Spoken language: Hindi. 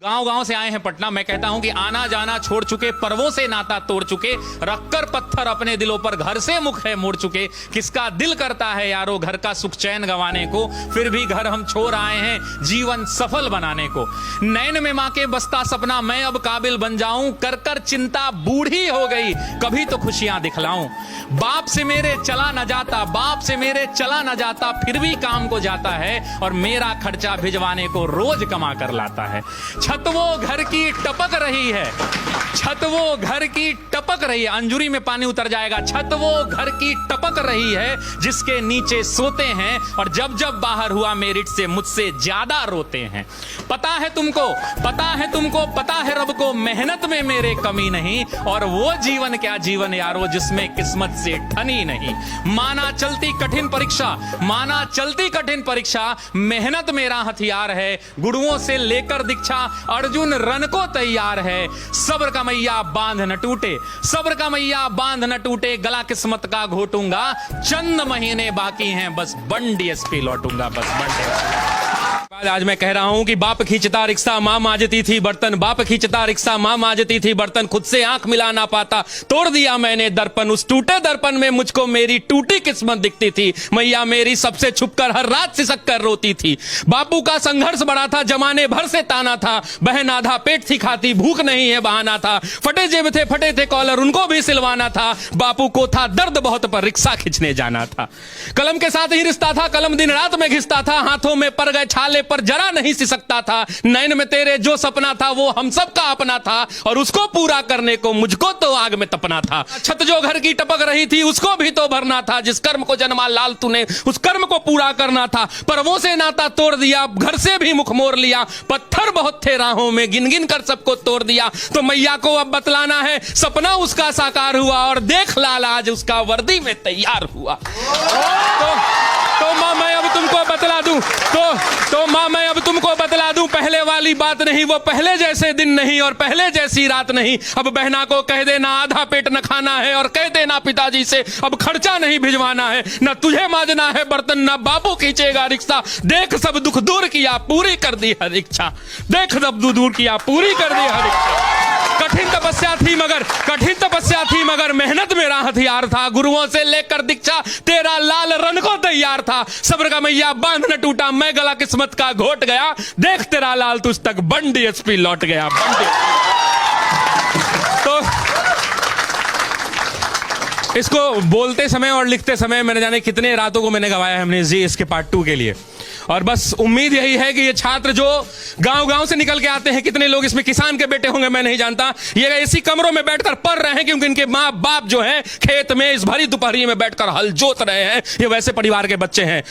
गांव गांव से आए हैं पटना। मैं कहता हूं कि आना जाना छोड़ चुके, पर्वों से नाता तोड़ चुके, रखकर पत्थर अपने दिलों पर घर से मुख है मोड़ चुके। किसका दिल करता है यारो घर का सुख चैन गंवाने को, फिर भी घर हम छोड़ आए हैं जीवन सफल बनाने को। नैन में मां के बसता सपना मैं अब काबिल बन जाऊं, कर कर चिंता बूढ़ी हो गई कभी तो खुशियां दिखलाऊं। बाप से मेरे चला न जाता, बाप से मेरे चला न जाता, फिर भी काम को जाता है और मेरा खर्चा भिजवाने को रोज कमा कर लाता है। छत वो घर की टपक रही है, छत वो घर की टपक रही है, अंजुरी में पानी उतर जाएगा। छत वो घर की टपक रही है जिसके नीचे सोते हैं, और जब जब बाहर हुआ मेरिट से मुझसे ज्यादा रोते हैं। पता है तुमको, पता है तुमको, पता है रब को मेहनत में मेरे कमी नहीं, और वो जीवन क्या जीवन यारो जिसमें किस्मत से ठनी नहीं। माना चलती कठिन परीक्षा, माना चलती कठिन परीक्षा, मेहनत मेरा हथियार है, गुरुओं से लेकर दीक्षा अर्जुन रन को तैयार है। सब्र का मैया बांध न टूटे, सब्र का मैया बांध न टूटे, गला किस्मत का घोटूंगा, चंद महीने बाकी हैं बस बन डीएसपी लौटूंगा, बस बन डीएसपी। आज मैं कह रहा हूं कि बाप खींचता रिक्शा मां मांजती थी बर्तन, बाप खींचता रिक्शा मां मांजती थी बर्तन, खुद से आंख मिला ना पाता तोड़ दिया मैंने दर्पण। उस टूटे दर्पण में मुझको मेरी टूटी किस्मत दिखती थी, मैया मेरी सबसे छुपकर हर रात सिसक कर रोती थी। बापू का संघर्ष बड़ा था, जमाने भर से ताना था, बहन आधा पेट थी खाती, भूख नहीं है बहाना था, फटे जेब थे फटे थे कॉलर उनको भी सिलवाना था। बापू को था दर्द बहुत पर रिक्शा खींचने जाना था। कलम के साथ ही रिश्ता था, कलम दिन रात में घिसता था, हाथों में पर गए छाले पर जरा नहीं सिसकता था। नैन में तेरे जो सपना था वो हम सब का अपना था, और उसको पूरा करने को मुझको तो आग में तपना था। छत जो घर की टपक रही थी उसको भी तो भरना था, जिस कर्म को जन्मा लाल तूने उस कर्म को पूरा करना था। पर्वों से नाता तोड़ दिया, घर से भी मुख मोड़ लिया, पत्थर बहुत थे राहों में गिन गिन कर सबको तोड़ दिया। तो मैया को अब बतलाना है सपना उसका साकार हुआ, और देख लाल आज उसका वर्दी में तैयार हुआ। तो मां मैं अब तुमको बतला दूं, तो मां मैं अब तुमको बतला दूं, पहले वाली बात नहीं, वो पहले जैसे दिन नहीं और पहले जैसी रात नहीं। अब बहना को कह देना आधा पेट न खाना है, और कह देना पिताजी से अब खर्चा नहीं भिजवाना है। न तुझे मांजना है बर्तन, न बापू खींचेगा रिक्शा, देख सब दुख दूर किया पूरी कर दी हर इच्छा, देख सब दुख दूर किया पूरी कर दी हर इच्छा। कठिन तपस्या थी मगर, कठिन तपस्या थी मगर मेहनत मेरा हथियार था, गुरुओं से लेकर दीक्षा तेरा लाल रन को तैयार था। सब्र का मैया बांध न टूटा, मैं गला किस्मत का घोट गया, देख तेरा लाल तुझ तक बन डीएसपी लौट गया, बन डीएसपी। तो इसको बोलते समय और लिखते समय मैंने जाने कितने रातों को मैंने गवाया है हमने जी इसके पार्ट 2 के लिए। और बस उम्मीद यही है कि ये छात्र जो गांव-गांव से निकल के आते हैं, कितने लोग इसमें किसान के बेटे होंगे मैं नहीं जानता, ये ऐसी कमरों में बैठकर पढ़ रहे हैं क्योंकि इनके माँ बाप जो हैं खेत में इस भरी दोपहरी में बैठकर हल जोत रहे हैं, ये वैसे परिवार के बच्चे हैं।